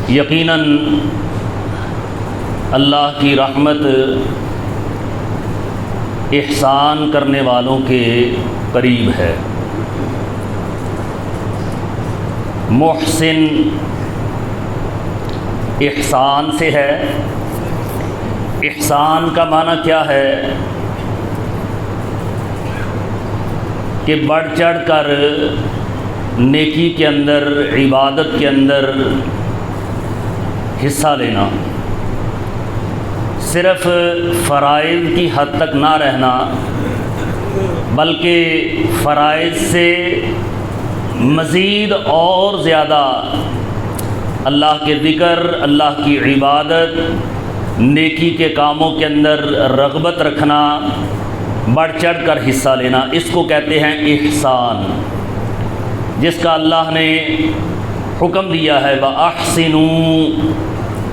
یقیناً اللہ کی رحمت احسان کرنے والوں کے قریب ہے۔ محسن احسان سے ہے۔ احسان کا معنی کیا ہے کہ بڑھ چڑھ کر نیکی کے اندر، عبادت کے اندر حصہ لینا، صرف فرائض کی حد تک نہ رہنا بلکہ فرائض سے مزید اور زیادہ اللہ کے ذکر، اللہ کی عبادت، نیکی کے کاموں کے اندر رغبت رکھنا، بڑھ چڑھ کر حصہ لینا، اس کو کہتے ہیں احسان، جس کا اللہ نے حکم دیا ہے وَأَحْسِنُوا،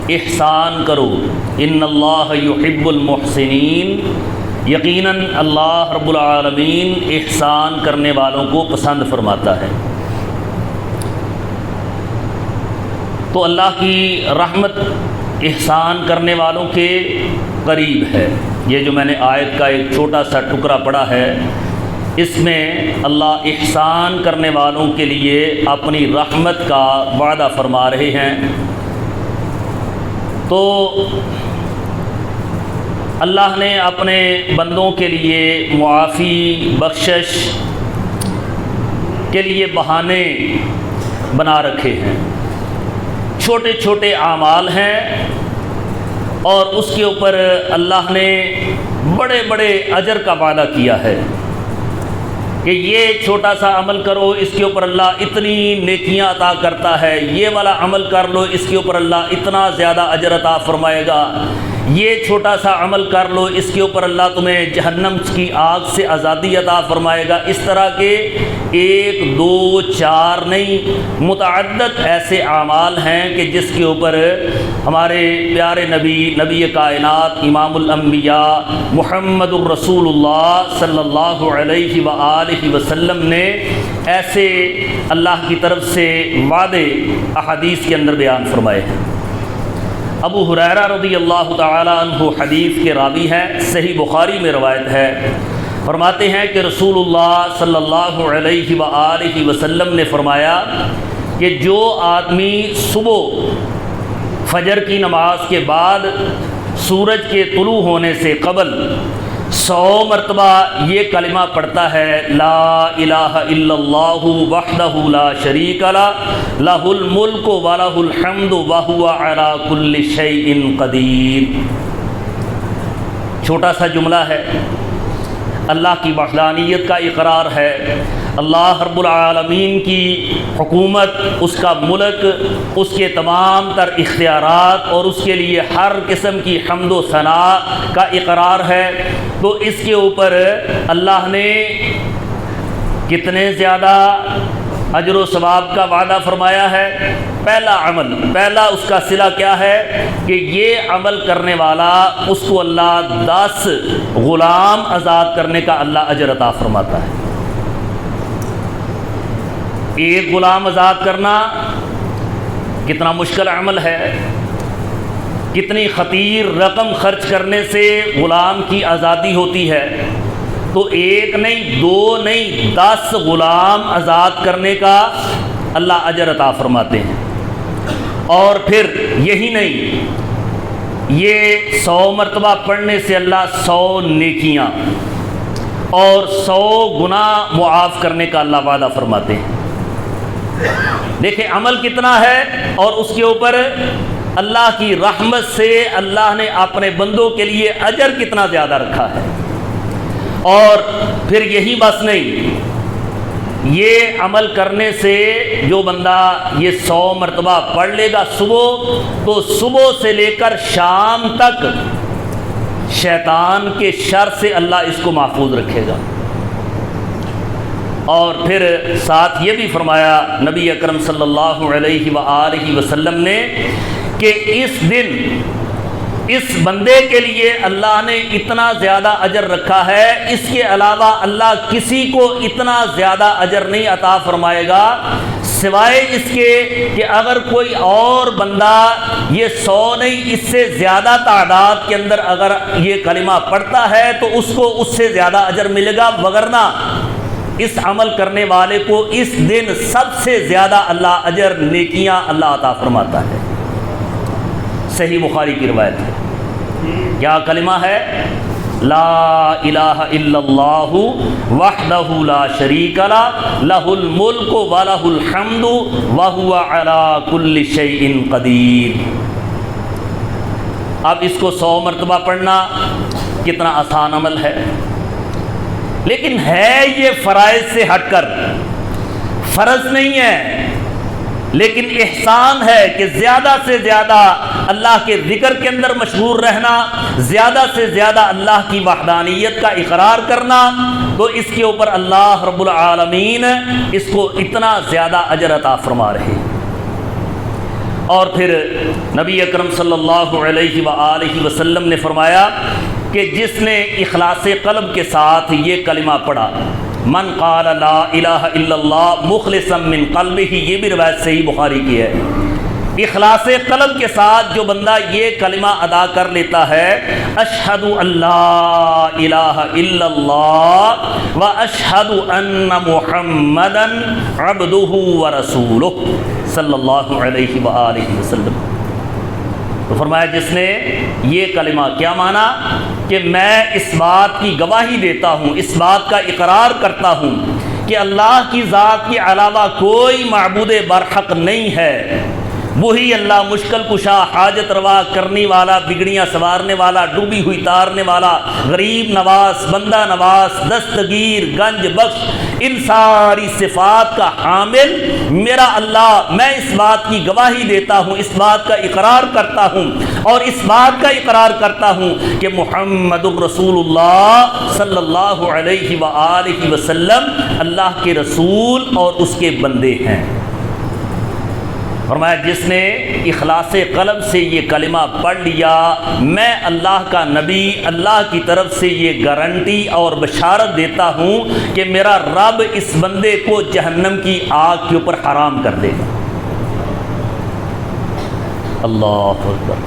احسان کرو، ان اللہ یحب المحسنین، یقیناً اللہ رب العالمین احسان کرنے والوں کو پسند فرماتا ہے۔ تو اللہ کی رحمت احسان کرنے والوں کے قریب ہے۔ یہ جو میں نے آیت کا ایک چھوٹا سا ٹکڑا پڑھا ہے، اس میں اللہ احسان کرنے والوں کے لیے اپنی رحمت کا وعدہ فرما رہے ہیں۔ تو اللہ نے اپنے بندوں کے لیے معافی، بخشش کے لیے بہانے بنا رکھے ہیں۔ چھوٹے چھوٹے اعمال ہیں اور اس کے اوپر اللہ نے بڑے بڑے اجر کا وعدہ کیا ہے کہ یہ چھوٹا سا عمل کرو، اس کے اوپر اللہ اتنی نیکیاں عطا کرتا ہے، یہ والا عمل کر لو، اس کے اوپر اللہ اتنا زیادہ اجر عطا فرمائے گا، یہ چھوٹا سا عمل کر لو، اس کے اوپر اللہ تمہیں جہنم کی آگ سے آزادی عطا فرمائے گا۔ اس طرح کے ایک دو چار نہیں، متعدد ایسے اعمال ہیں کہ جس کے اوپر ہمارے پیارے نبی کائنات امام الانبیاء محمد الرسول اللہ صلی اللہ علیہ وآلہ وسلم نے ایسے اللہ کی طرف سے وعدے احادیث کے اندر بیان فرمائے ہیں۔ ابو ہریرہ رضی اللہ تعالی عنہ حدیث کے راوی ہیں، صحیح بخاری میں روایت ہے، فرماتے ہیں کہ رسول اللہ صلی اللہ علیہ وآلہ وسلم نے فرمایا کہ جو آدمی صبح فجر کی نماز کے بعد سورج کے طلوع ہونے سے قبل 100 مرتبہ یہ کلمہ پڑھتا ہے، لا الہ الا اللہ وحدہ لا شریک لہ لہ الملک ولہ الحمد وہو علی کل شیء قدیر۔ چھوٹا سا جملہ ہے، اللہ کی وحدانیت کا اقرار ہے، اللہ رب العالمین کی حکومت، اس کا ملک، اس کے تمام تر اختیارات اور اس کے لیے ہر قسم کی حمد و ثناء کا اقرار ہے۔ تو اس کے اوپر اللہ نے کتنے زیادہ اجر و ثواب کا وعدہ فرمایا ہے۔ پہلا عمل، پہلا اس کا صلہ کیا ہے کہ یہ عمل کرنے والا، اس کو اللہ 10 غلام آزاد کرنے کا اللہ اجر عطا فرماتا ہے۔ ایک غلام آزاد کرنا کتنا مشکل عمل ہے، کتنی خطیر رقم خرچ کرنے سے غلام کی آزادی ہوتی ہے۔ تو ایک نہیں، دو نہیں، 10 غلام آزاد کرنے کا اللہ اجر عطا فرماتے ہیں۔ اور پھر یہی نہیں، یہ 100 مرتبہ پڑھنے سے اللہ 100 نیکیاں اور 100 گناہ معاف کرنے کا اللہ وعدہ فرماتے ہیں۔ دیکھیں عمل کتنا ہے، اور اس کے اوپر اللہ کی رحمت سے اللہ نے اپنے بندوں کے لیے اجر کتنا زیادہ رکھا ہے۔ اور پھر یہی بس نہیں، یہ عمل کرنے سے جو بندہ یہ 100 مرتبہ پڑھ لے گا صبح، تو صبح سے لے کر شام تک شیطان کے شر سے اللہ اس کو محفوظ رکھے گا۔ اور پھر ساتھ یہ بھی فرمایا نبی اکرم صلی اللہ علیہ وآلہ وسلم نے کہ اس دن اس بندے کے لیے اللہ نے اتنا زیادہ اجر رکھا ہے، اس کے علاوہ اللہ کسی کو اتنا زیادہ اجر نہیں عطا فرمائے گا سوائے اس کے کہ اگر کوئی اور بندہ یہ 100 نہیں اس سے زیادہ تعداد کے اندر اگر یہ کلمہ پڑھتا ہے تو اس کو اس سے زیادہ اجر ملے گا، وگرنہ اس عمل کرنے والے کو اس دن سب سے زیادہ اللہ اجر نیکیاں اللہ عطا فرماتا ہے۔ صحیح بخاری کی روایت ہے۔ کیا کلمہ ہے؟ لا الہ الا اللہ وحدہ لا شریک لہ لہ الملک ولہ الحمد وہو علی کل شیء قدیر۔ اب اس کو 100 مرتبہ پڑھنا کتنا آسان عمل ہے، لیکن ہے یہ فرائض سے ہٹ کر، فرض نہیں ہے، لیکن احسان ہے کہ زیادہ سے زیادہ اللہ کے ذکر کے اندر مشغول رہنا، زیادہ سے زیادہ اللہ کی وحدانیت کا اقرار کرنا، تو اس کے اوپر اللہ رب العالمین اس کو اتنا زیادہ اجر عطا فرما رہے ہیں۔ اور پھر نبی اکرم صلی اللہ علیہ وآلہ وسلم نے فرمایا کہ جس نے اخلاص قلب کے ساتھ یہ کلمہ پڑھا، من قال لا الہ الا اللہ مخلصا من قلبہ، یہ بھی روایت صحیح بخاری کی ہے، اخلاص قلب کے ساتھ جو بندہ یہ کلمہ ادا کر لیتا ہے، اشہد ان لا الہ الا اللہ و اشہد ان محمدا عبدہ ورسولہ صلی اللہ علیہ وآلہ وسلم، تو فرمایا جس نے یہ کلمہ، کیا مانا کہ میں اس بات کی گواہی دیتا ہوں، اس بات کا اقرار کرتا ہوں کہ اللہ کی ذات کے علاوہ کوئی معبود برحق نہیں ہے، وہی اللہ مشکل کشا، حاجت روا کرنے والا، بگڑیاں سوارنے والا، ڈوبی ہوئی تارنے والا، غریب نواز، بندہ نواز، دستگیر، گنج بخش، ان ساری صفات کا حامل میرا اللہ، میں اس بات کی گواہی دیتا ہوں، اس بات کا اقرار کرتا ہوں، اور اس بات کا اقرار کرتا ہوں کہ محمد رسول اللہ صلی اللہ علیہ وآلہ وسلم اللہ کے رسول اور اس کے بندے ہیں۔ فرمایا جس نے اخلاص قلب سے یہ کلمہ پڑھ لیا، میں اللہ کا نبی اللہ کی طرف سے یہ گارنٹی اور بشارت دیتا ہوں کہ میرا رب اس بندے کو جہنم کی آگ کے اوپر حرام کر دے گا۔ اللہ اکبر،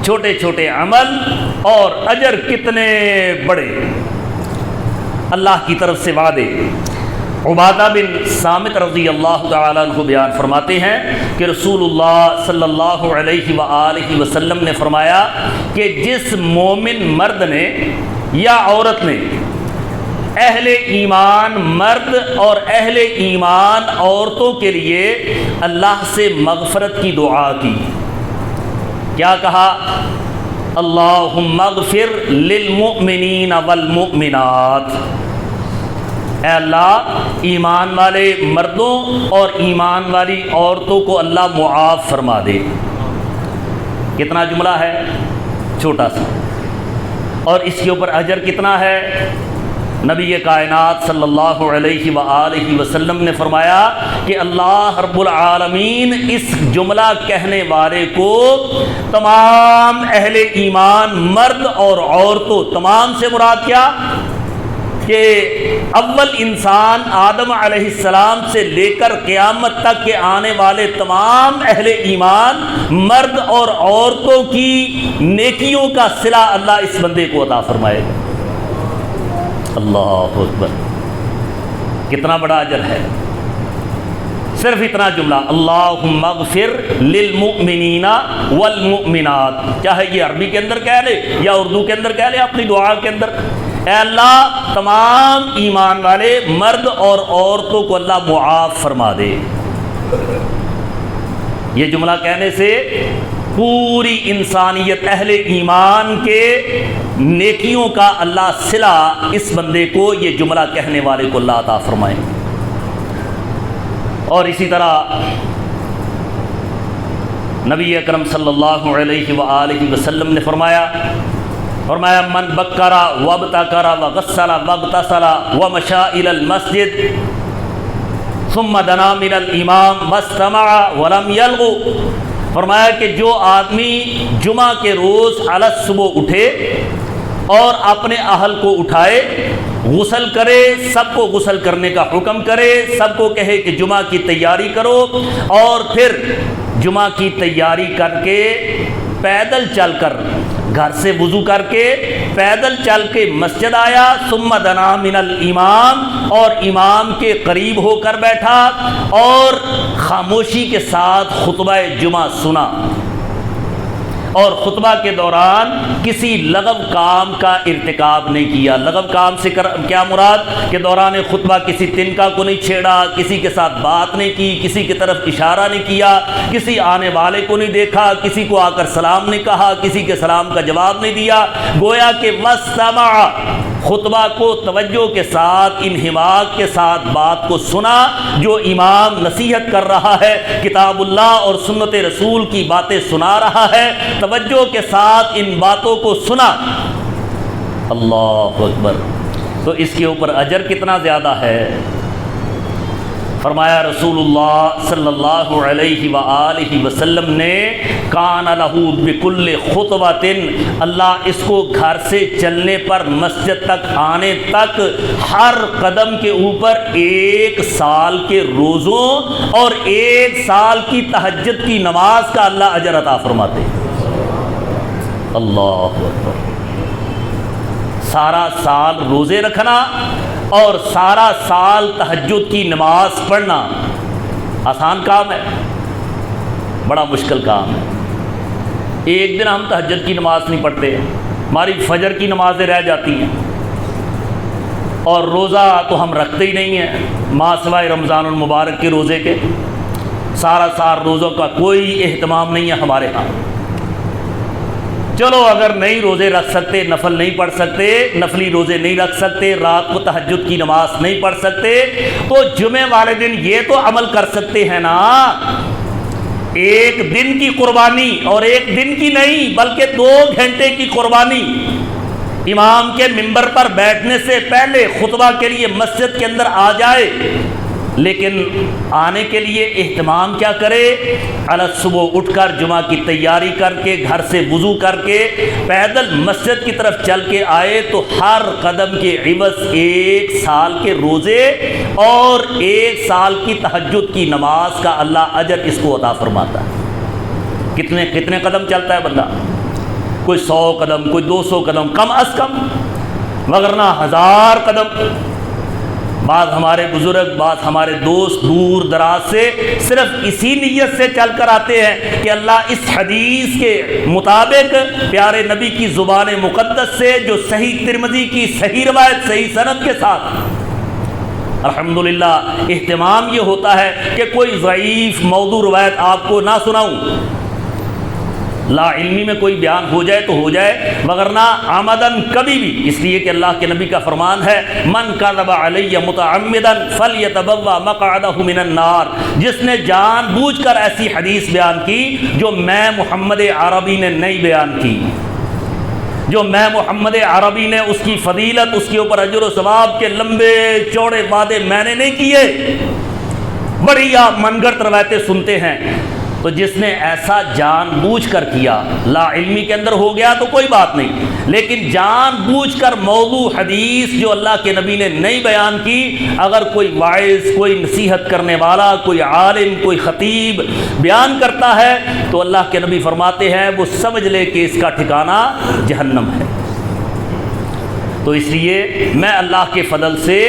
چھوٹے چھوٹے عمل اور اجر کتنے بڑے اللہ کی طرف سے وعدے۔ عبادہ بن صامت رضی اللہ تعالیٰ عنہ بیان فرماتے ہیں کہ رسول اللہ صلی اللہ علیہ وآلہ وسلم نے فرمایا کہ جس مومن مرد نے یا عورت نے اہل ایمان مرد اور اہل ایمان عورتوں کے لیے اللہ سے مغفرت کی دعا کی، کیا کہا؟ اللہم اغفر للمؤمنین والمؤمنات، اے اللہ ایمان والے مردوں اور ایمان والی عورتوں کو اللہ معاف فرما دے۔ کتنا جملہ ہے، چھوٹا سا، اور اس کے اوپر اجر کتنا ہے؟ نبی کائنات صلی اللہ علیہ وآلہ وسلم نے فرمایا کہ اللہ رب العالمین اس جملہ کہنے والے کو تمام اہل ایمان مرد اور عورتوں، تمام سے مراد کیا کہ اول انسان آدم علیہ السلام سے لے کر قیامت تک کے آنے والے تمام اہل ایمان مرد اور عورتوں کی نیکیوں کا صلہ اللہ اس بندے کو عطا فرمائے گا۔ اللہ اکبر، کتنا بڑا اجر ہے۔ صرف اتنا جملہ، اللہم اغفر للمؤمنین والمؤمنات، چاہے یہ عربی کے اندر کہہ لے یا اردو کے اندر کہہ لے، اپنی دعا کے اندر، اے اللہ تمام ایمان والے مرد اور عورتوں کو اللہ معاف فرما دے۔ یہ جملہ کہنے سے پوری انسانیت اہل ایمان کے نیکیوں کا اللہ صلہ اس بندے کو، یہ جملہ کہنے والے کو اللہ عطا فرمائے۔ اور اسی طرح نبی اکرم صلی اللہ علیہ وآلہ وسلم نے فرمایا من بکر وابتکر وغسل واغتسل ومشى الى المسجد ثم دنا من الامام واستمع ولم يلغ، فرمایا کہ جو آدمی جمعہ کے روز علی الصبح اٹھے اور اپنے اہل کو اٹھائے، غسل کرے، سب کو غسل کرنے کا حکم کرے، سب کو کہے کہ جمعہ کی تیاری کرو، اور پھر جمعہ کی تیاری کر کے پیدل چل کر، گھر سے وضو کر کے پیدل چل کے مسجد آیا، ثم دنا من الامام، اور امام کے قریب ہو کر بیٹھا اور خاموشی کے ساتھ خطبہ جمعہ سنا، اور خطبہ کے دوران کسی لغو کام کا ارتکاب نہیں کیا۔ لغو کام سے کیا مراد کہ دوران خطبہ کسی تنکا کو نہیں چھیڑا، کسی کے ساتھ بات نہیں کی، کسی کی طرف اشارہ نہیں کیا، کسی آنے والے کو نہیں دیکھا، کسی کو آ کر سلام نہیں کہا، کسی کے سلام کا جواب نہیں دیا، گویا کہ وَاسْتَمَعَ، خطبہ کو توجہ کے ساتھ، انہماک کے ساتھ بات کو سنا جو امام نصیحت کر رہا ہے، کتاب اللہ اور سنت رسول کی باتیں سنا رہا ہے، توجہ کے ساتھ ان باتوں کو سنا۔ اللہ اکبر! تو اس کے اوپر اجر کتنا زیادہ ہے؟ فرمایا رسول اللہ صلی اللہ علیہ وآلہ وسلم نے، کان لہ بکل خطبۃ، اللہ اس کو گھر سے چلنے پر مسجد تک آنے تک ہر قدم کے اوپر 1 سال کے روزوں اور 1 سال کی تہجد کی نماز کا اللہ اجر عطا فرماتے۔ اللہ اکبر! سارا سال روزے رکھنا اور سارا سال تہجد کی نماز پڑھنا آسان کام ہے؟ بڑا مشکل کام ہے۔ ایک دن ہم تہجد کی نماز نہیں پڑھتے، ہماری فجر کی نمازیں رہ جاتی ہیں، اور روزہ تو ہم رکھتے ہی نہیں ہیں ماں سوائے رمضان المبارک کے روزے کے۔ سارا سال روزوں کا کوئی اہتمام نہیں ہے ہمارے ہاں۔ چلو اگر نہیں روزے رکھ سکتے، نفل نہیں پڑھ سکتے، نفلی روزے نہیں رکھ سکتے، رات کو تہجد کی نماز نہیں پڑھ سکتے، تو جمعے والے دن یہ تو عمل کر سکتے ہیں نا، 1 دن کی قربانی، اور 1 دن کی نہیں بلکہ 2 گھنٹے کی قربانی، امام کے منبر پر بیٹھنے سے پہلے خطبہ کے لیے مسجد کے اندر آ جائے، لیکن آنے کے لیے اہتمام کیا کرے؟ صبح اٹھ کر جمعہ کی تیاری کر کے، گھر سے وضو کر کے پیدل مسجد کی طرف چل کے آئے، تو ہر قدم کے عوض 1 سال کے روزے اور 1 سال کی تہجد کی نماز کا اللہ اجر اس کو عطا فرماتا ہے۔ کتنے قدم چلتا ہے بندہ؟ کوئی 100 قدم، کوئی 200 قدم کم از کم، وگرنہ 1000 قدم۔ بعض ہمارے بزرگ، بعض ہمارے دوست دور دراز سے صرف اسی نیت سے چل کر آتے ہیں کہ اللہ اس حدیث کے مطابق پیارے نبی کی زبان مقدس سے، جو صحیح ترمذی کی صحیح روایت صحیح سند کے ساتھ، الحمدللہ اہتمام یہ ہوتا ہے کہ کوئی ضعیف موضوع روایت آپ کو نہ سناؤں، لا علمی میں کوئی بیان ہو جائے تو ہو جائے، مگرنہ آمدن کبھی بھی، اس لیے کہ اللہ کے نبی کا فرمان ہے، من کذب علی متعمدا فلیتبوأ مقعدہ من النار، جس نے جان بوجھ کر ایسی حدیث بیان کی جو میں محمد عربی نے نہیں بیان کی، جو میں محمد عربی نے اس کی فضیلت، اس کے اوپر اجر و ثواب کے لمبے چوڑے وعدے میں نے نہیں کیے، بڑی آپ من گھڑت روایتیں سنتے ہیں۔ تو جس نے ایسا جان بوجھ کر کیا، لا علمی کے اندر ہو گیا تو کوئی بات نہیں، لیکن جان بوجھ کر موضوع حدیث جو اللہ کے نبی نے نہیں بیان کی، اگر کوئی واعظ، کوئی نصیحت کرنے والا، کوئی عالم، کوئی خطیب بیان کرتا ہے تو اللہ کے نبی فرماتے ہیں وہ سمجھ لے کہ اس کا ٹھکانہ جہنم ہے۔ تو اس لیے میں اللہ کے فضل سے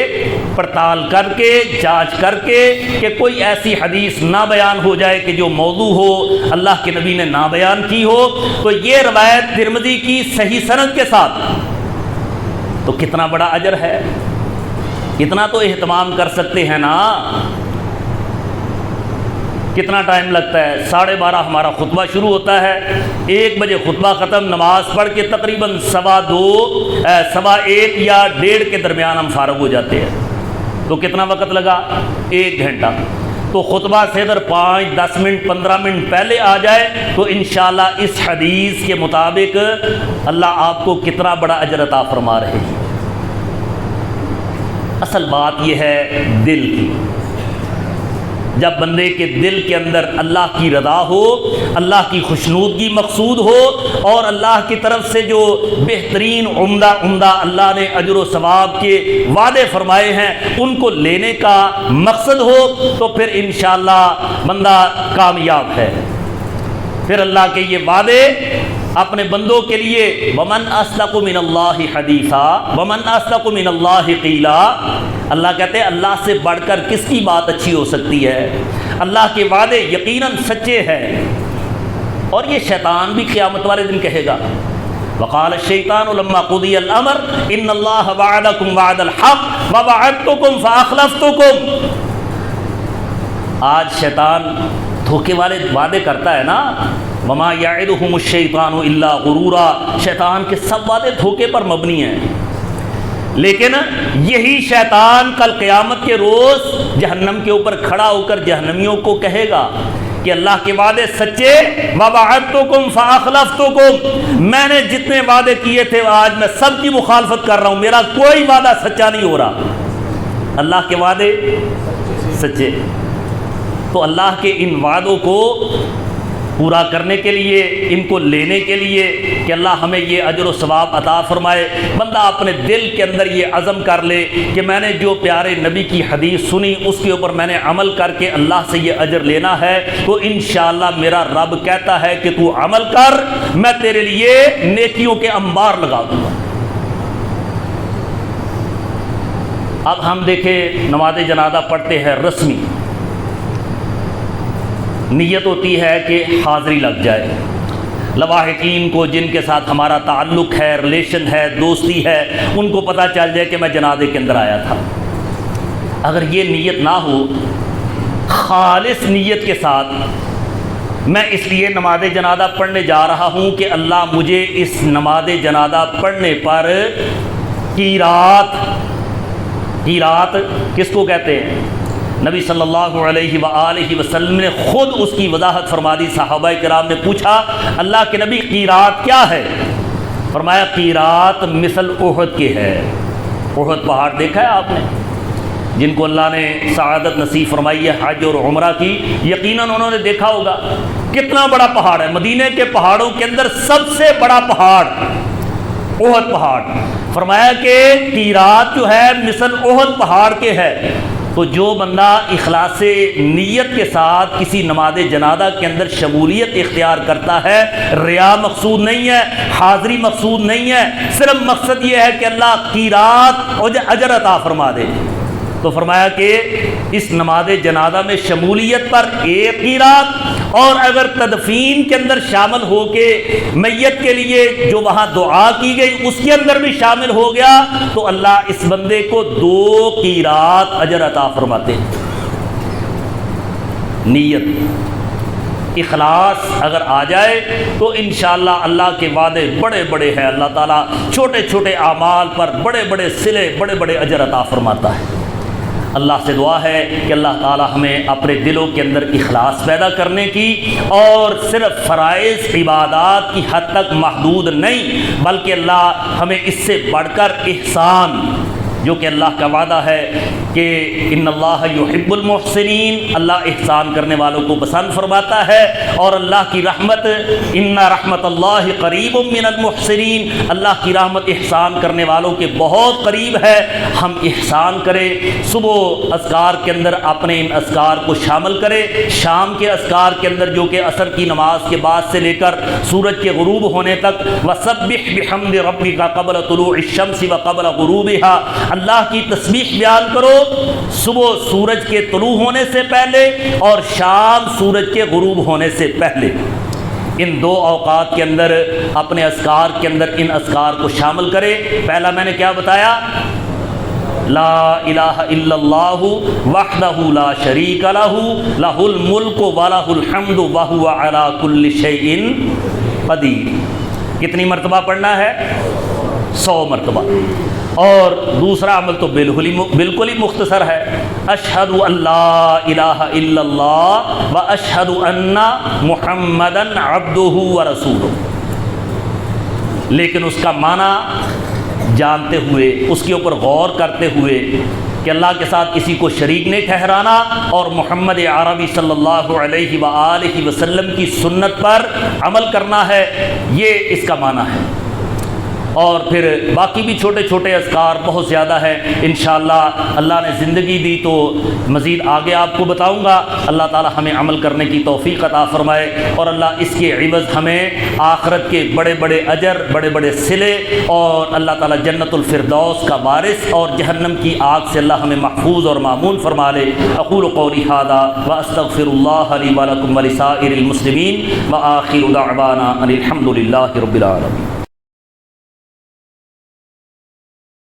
پڑتال کر کے، جانچ کر کے کہ کوئی ایسی حدیث نہ بیان ہو جائے کہ جو موضوع ہو، اللہ کے نبی نے نہ بیان کی ہو، تو یہ روایت ترمذی کی صحیح سند کے ساتھ، تو کتنا بڑا اجر ہے، اتنا تو اہتمام کر سکتے ہیں نا۔ کتنا ٹائم لگتا ہے؟ 12:30 ہمارا خطبہ شروع ہوتا ہے، 1 بجے خطبہ ختم، نماز پڑھ کے تقریباً 1:15 یا 1:30 کے درمیان ہم فارغ ہو جاتے ہیں، تو کتنا وقت لگا؟ 1 گھنٹہ۔ تو خطبہ سے اگر 5، 10 منٹ، 15 منٹ پہلے آ جائے تو انشاءاللہ اس حدیث کے مطابق اللہ آپ کو کتنا بڑا اجر عطا فرما رہے ہیں۔ اصل بات یہ ہے دل کی، جب بندے کے دل کے اندر اللہ کی رضا ہو، اللہ کی خوشنودگی مقصود ہو، اور اللہ کی طرف سے جو بہترین عمدہ اللہ نے اجر و ثواب کے وعدے فرمائے ہیں ان کو لینے کا مقصد ہو، تو پھر انشاءاللہ بندہ کامیاب ہے۔ پھر اللہ کے یہ وعدے اپنے بندوں کے لیے، وَمَنْ أَصْدَقُ مِنَ اللَّهِ حَدِيثًا وَمَنْ أَصْدَقُ مِنَ اللَّهِ قِيلًا۔ اللہ کہتے ہیں اللہ سے بڑھ کر کس کی بات اچھی ہو سکتی ہے؟ اللہ کے وعدے یقیناً سچے ہیں، اور یہ شیطان بھی قیامت والے دن کہے گا، وقال الشیطان لما قضی الامر ان اللہ وعدکم وعد الحق ووعدتکم فاخلفتکم۔ آج شیطان دھوکے والے وعدے کرتا ہے نا، وما یعدہم الشیطان الا غرورا، شیطان کے سب وعدے دھوکے پر مبنی ہیں، لیکن یہی شیطان کل قیامت کے روز جہنم کے اوپر کھڑا ہو کر جہنمیوں کو کہے گا کہ اللہ کے وعدے سچے، وَوَعَدْتُكُمْ فَأَخْلَفْتُكُمْ، میں نے جتنے وعدے کیے تھے آج میں سب کی مخالفت کر رہا ہوں، میرا کوئی وعدہ سچا نہیں ہو رہا۔ اللہ کے وعدے سچے، تو اللہ کے ان وعدوں کو پورا کرنے کے لیے، ان کو لینے کے لیے کہ اللہ ہمیں یہ اجر و ثواب عطا فرمائے، بندہ اپنے دل کے اندر یہ عزم کر لے کہ میں نے جو پیارے نبی کی حدیث سنی اس کے اوپر میں نے عمل کر کے اللہ سے یہ اجر لینا ہے، تو انشاءاللہ میرا رب کہتا ہے کہ تو عمل کر، میں تیرے لیے نیکیوں کے انبار لگا دوں گا۔ اب ہم دیکھیں نماز جنازہ پڑھتے ہیں رسمی، نیت ہوتی ہے کہ حاضری لگ جائے، لواحقین کو جن کے ساتھ ہمارا تعلق ہے، ریلیشن ہے، دوستی ہے، ان کو پتہ چل جائے کہ میں جنازے کے اندر آیا تھا۔ اگر یہ نیت نہ ہو خالص نیت کے ساتھ میں اس لیے نماز جنازہ پڑھنے جا رہا ہوں کہ اللہ مجھے اس نماز جنازہ پڑھنے پر قیرات کس کو کہتے ہیں؟ نبی صلی اللہ علیہ وآلہ وسلم نے خود اس کی وضاحت فرما دی۔ صحابہ کرام نے پوچھا اللہ کے نبی قیرات کیا ہے؟ فرمایا قیرات مثل احد کے ہے۔ احد پہاڑ دیکھا ہے آپ نے؟ جن کو اللہ نے سعادت نصیب فرمائی ہے حج اور عمرہ کی، یقیناً انہوں نے دیکھا ہوگا کتنا بڑا پہاڑ ہے۔ مدینے کے پہاڑوں کے اندر سب سے بڑا پہاڑ احد پہاڑ۔ فرمایا کہ قیرات جو ہے مثل احد پہاڑ کے ہے۔ تو جو بندہ اخلاص نیت کے ساتھ کسی نماز جنازہ کے اندر شمولیت اختیار کرتا ہے، ریا مقصود نہیں ہے، حاضری مقصود نہیں ہے، صرف مقصد یہ ہے کہ اللہ قیرات اجر عطا فرما دے، تو فرمایا کہ اس نماز جنازہ میں شمولیت پر ایک قیرات، اور اگر تدفین کے اندر شامل ہو کے میت کے لیے جو وہاں دعا کی گئی اس کے اندر بھی شامل ہو گیا تو اللہ اس بندے کو 2 قیرات اجر عطا فرماتے ہیں۔ نیت اخلاص اگر آ جائے تو انشاءاللہ اللہ کے وعدے بڑے بڑے ہیں، اللہ تعالیٰ چھوٹے چھوٹے اعمال پر بڑے بڑے صلے، بڑے بڑے اجر عطا فرماتا ہے۔ اللہ سے دعا ہے کہ اللہ تعالی ہمیں اپنے دلوں کے اندر اخلاص پیدا کرنے کی، اور صرف فرائض عبادات کی حد تک محدود نہیں، بلکہ اللہ ہمیں اس سے بڑھ کر احسان، جو کہ اللہ کا وعدہ ہے کہ ان اللہ یحب المحسنین، اللہ احسان کرنے والوں کو پسند فرماتا ہے، اور اللہ کی رحمت ان رحمت اللہ قریب من المحسنین، اللہ کی رحمت احسان کرنے والوں کے بہت قریب ہے۔ ہم احسان کریں، صبح اذکار کے اندر اپنے ان اذکار کو شامل کریں، شام کے اذکار کے اندر جو کہ عصر کی نماز کے بعد سے لے کر سورج کے غروب ہونے تک، وسبح بحمد ربک قبل طلوع الشمس وقبل غروبها، اللہ کی تسبیح بیان کرو صبح سورج کے طلوع ہونے سے پہلے اور شام سورج کے غروب ہونے سے پہلے۔ ان 2 اوقات کے اندر اپنے اذکار کے اندر ان اذکار کو شامل کرے۔ پہلا میں نے کیا بتایا؟ لا الہ الا اللہ وحدہ لا شریک لہ لہ الملک ولہ الحمد وہو علی کل شیء قدیر۔ کتنی مرتبہ پڑھنا ہے؟ 100 مرتبہ۔ اور دوسرا عمل تو بالکل ہی مختصر ہے، اشہد ان لا الہ الا اللہ و اشہد ان محمدا عبدہ ورسولہ، لیکن اس کا معنی جانتے ہوئے، اس کے اوپر غور کرتے ہوئے کہ اللہ کے ساتھ کسی کو شریک نہیں ٹھہرانا اور محمد عربی صلی اللہ علیہ وآلہ وسلم کی سنت پر عمل کرنا ہے، یہ اس کا معنی ہے۔ اور پھر باقی بھی چھوٹے چھوٹے اذکار بہت زیادہ ہیں، انشاءاللہ اللہ نے زندگی دی تو مزید آگے آپ کو بتاؤں گا۔ اللہ تعالی ہمیں عمل کرنے کی توفیق عطا فرمائے، اور اللہ اس کے عوض ہمیں آخرت کے بڑے بڑے اجر، بڑے بڑے صلے، اور اللہ تعالی جنت الفردوس کا وارث اور جہنم کی آگ سے اللہ ہمیں محفوظ اور مامون فرما لے۔ اقول قولی ھذا واستغفر اللہ لی ولکم ولسائر المسلمین وآخر دعوانا ان الحمد للہ رب العالمین۔